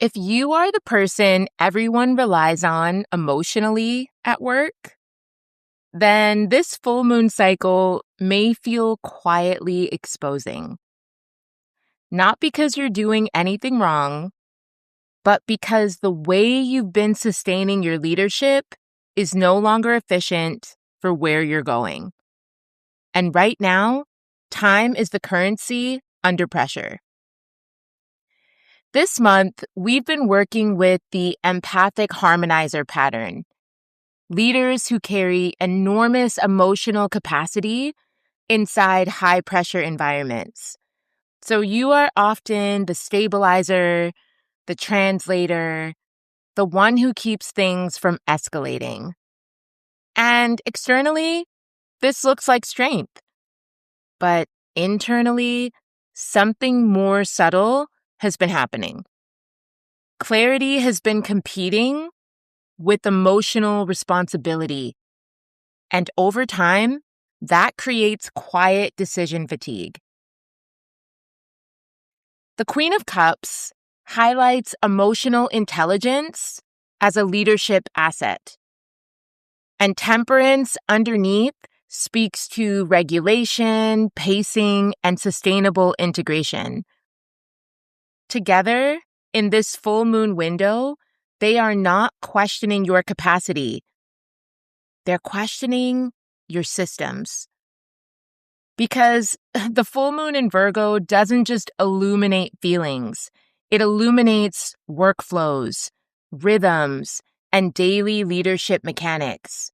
If you are the person everyone relies on emotionally at work, then this full moon cycle may feel quietly exposing. Not because you're doing anything wrong, but because the way you've been sustaining your leadership is no longer efficient for where you're going. And right now, time is the currency under pressure. This month, we've been working with the Empathic Harmonizer pattern. Leaders who carry enormous emotional capacity inside high-pressure environments. So you are often the stabilizer, the translator, the one who keeps things from escalating. And externally, this looks like strength. But internally, something more subtle has been happening. Clarity has been competing with emotional responsibility. And over time, that creates quiet decision fatigue. The Queen of Cups highlights emotional intelligence as a leadership asset. And Temperance underneath speaks to regulation, pacing, and sustainable integration. Together, in this full moon window, they are not questioning your capacity. They're questioning your systems. Because the full moon in Virgo doesn't just illuminate feelings. It illuminates workflows, rhythms, and daily leadership mechanics.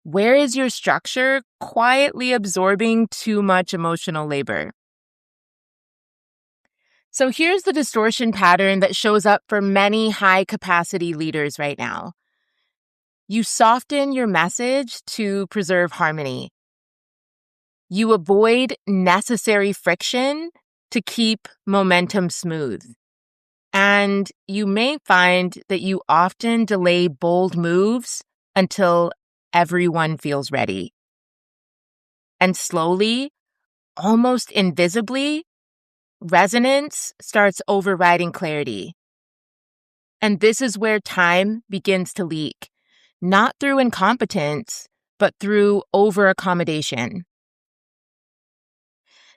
Where is your structure quietly absorbing too much emotional labor? So here's the distortion pattern that shows up for many high-capacity leaders right now. You soften your message to preserve harmony. You avoid necessary friction to keep momentum smooth. And you may find that you often delay bold moves until everyone feels ready. And slowly, almost invisibly, resonance starts overriding clarity. And this is where time begins to leak, not through incompetence, but through over-accommodation.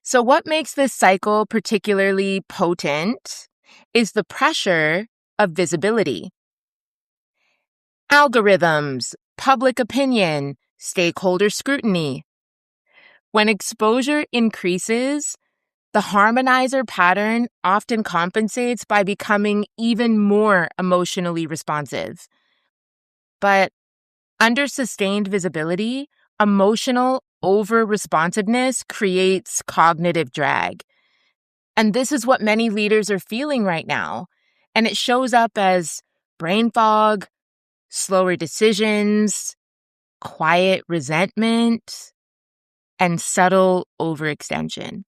So what makes this cycle particularly potent is the pressure of visibility. Algorithms, public opinion, stakeholder scrutiny. When exposure increases, the harmonizer pattern often compensates by becoming even more emotionally responsive. But under sustained visibility, emotional over-responsiveness creates cognitive drag. And this is what many leaders are feeling right now. And it shows up as brain fog, slower decisions, quiet resentment, and subtle overextension.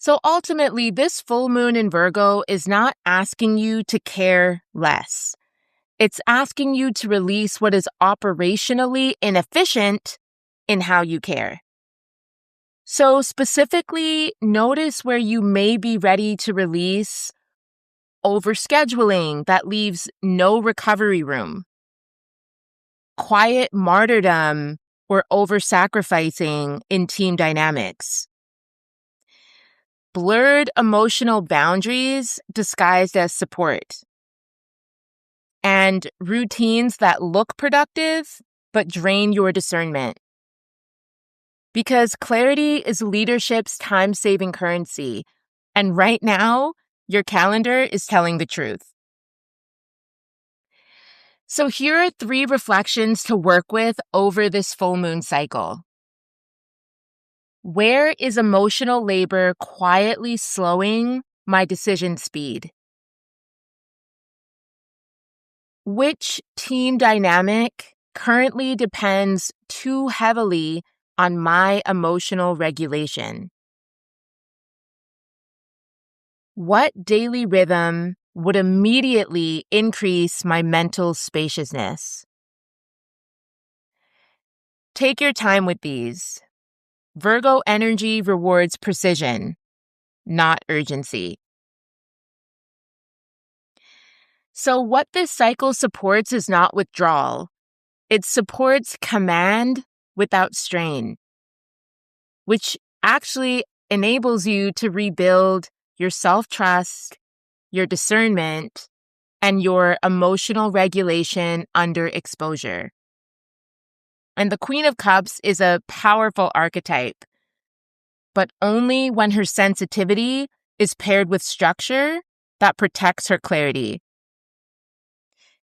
So ultimately, this full moon in Virgo is not asking you to care less. It's asking you to release what is operationally inefficient in how you care. So specifically, notice where you may be ready to release overscheduling that leaves no recovery room, quiet martyrdom or over-sacrificing in team dynamics, blurred emotional boundaries disguised as support, and routines that look productive but drain your discernment. Because clarity is leadership's time-saving currency, and right now, your calendar is telling the truth. So here are 3 reflections to work with over this full moon cycle. Where is emotional labor quietly slowing my decision speed? Which team dynamic currently depends too heavily on my emotional regulation? What daily rhythm would immediately increase my mental spaciousness? Take your time with these. Virgo energy rewards precision, not urgency. So what this cycle supports is not withdrawal. It supports command without strain, which actually enables you to rebuild your self-trust, your discernment, and your emotional regulation under exposure. And the Queen of Cups is a powerful archetype, but only when her sensitivity is paired with structure that protects her clarity.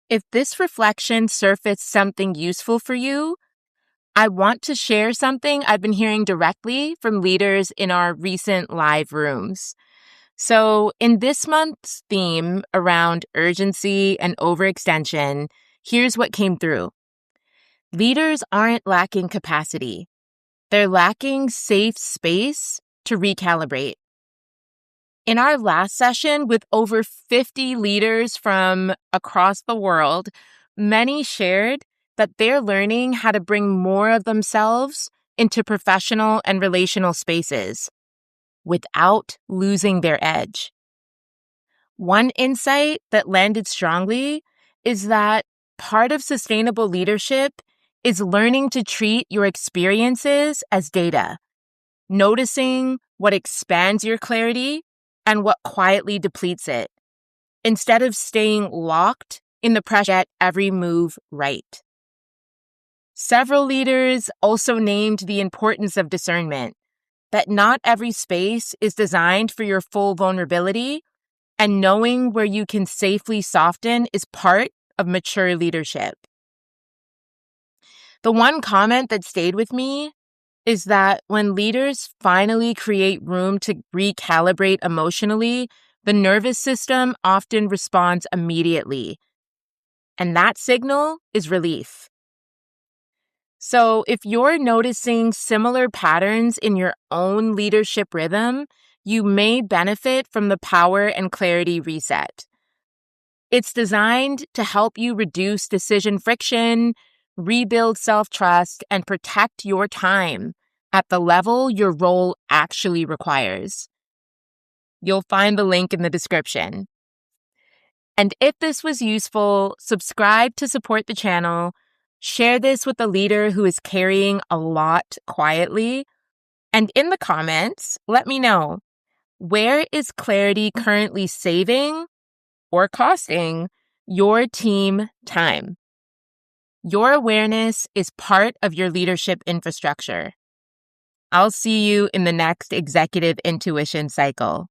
If this reflection surfaced something useful for you, I want to share something I've been hearing directly from leaders in our recent live rooms. So, in this month's theme around urgency and overextension, here's what came through. Leaders aren't lacking capacity. They're lacking safe space to recalibrate. In our last session with over 50 leaders from across the world, many shared that they're learning how to bring more of themselves into professional and relational spaces without losing their edge. One insight that landed strongly is that part of sustainable leadership is learning to treat your experiences as data, noticing what expands your clarity and what quietly depletes it, instead of staying locked in the pressure to get every move right. Several leaders also named the importance of discernment, that not every space is designed for your full vulnerability, and knowing where you can safely soften is part of mature leadership. The one comment that stayed with me is that when leaders finally create room to recalibrate emotionally, the nervous system often responds immediately. And that signal is relief. So if you're noticing similar patterns in your own leadership rhythm, you may benefit from the Power and Clarity Reset. It's designed to help you reduce decision friction, rebuild self-trust, and protect your time at the level your role actually requires. You'll find the link in the description. And if this was useful, subscribe to support the channel, share this with a leader who is carrying a lot quietly, and in the comments, let me know, where is clarity currently saving or costing your team time? Your awareness is part of your leadership infrastructure. I'll see you in the next Executive Intuition cycle.